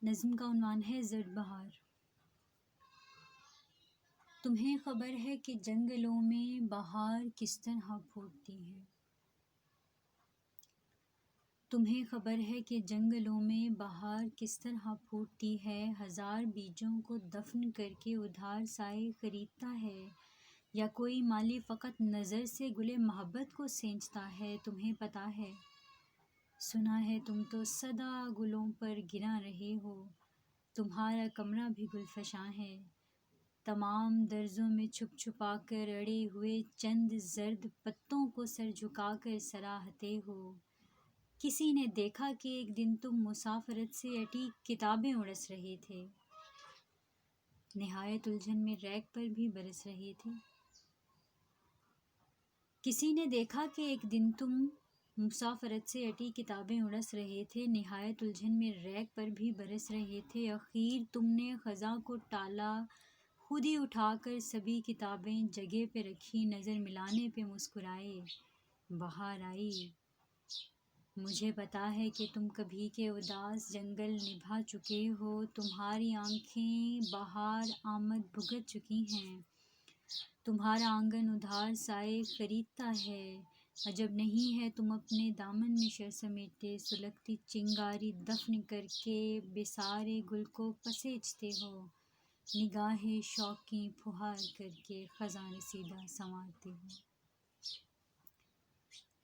نظم کا عنوان ہے زرد بہار۔ تمہیں خبر ہے کہ جنگلوں میں بہار کس طرح پھوٹتی ہے؟ تمہیں خبر ہے کہ جنگلوں میں بہار کس طرح پھوٹتی ہے؟ ہزار بیجوں کو دفن کر کے ادھار سائے خریدتا ہے، یا کوئی مالی فقط نظر سے گلے محبت کو سینچتا ہے؟ تمہیں پتہ ہے، سنا ہے تم تو سدا گلوں پر گراں رہے ہو، تمہارا کمرہ بھی گل فشاں ہے، تمام درزوں میں چھپ چھپا کر اڑے ہوئے چند زرد پتوں کو سر جھکا کر سراہتے ہو۔ کسی نے دیکھا کہ ایک دن تم مسافرت سے اٹی کتابیں اڑس رہے تھے، نہایت الجھن میں ریگ پر بھی برس رہے تھے۔ کسی نے دیکھا کہ ایک دن تم مسافرت سے اٹی کتابیں اڑس رہے تھے، نہایت الجھن میں ریگ پر بھی برس رہے تھے۔ اخیر تم نے خزاں کو ٹالا، خود ہی اٹھا کر سبھی کتابیں جگہ پہ رکھی، نظر ملانے پہ مسکرائے، بہار آئی۔ مجھے پتہ ہے کہ تم کبھی کے اداس جنگل نبھا چکے ہو، تمہاری آنکھیں بہار آمد بھگت چکی ہیں، تمہارا آنگن ادھار سائے خریدتا ہے۔ عجب نہیں ہے تم اپنے دامن میں شر سمیٹے، سلگتی چنگاری دفن کر کے بسارے گل کو پسیجتے ہو، نگاہ شوقیں پھہار کر کے خزاں رسیدہ سنوارتے ہو۔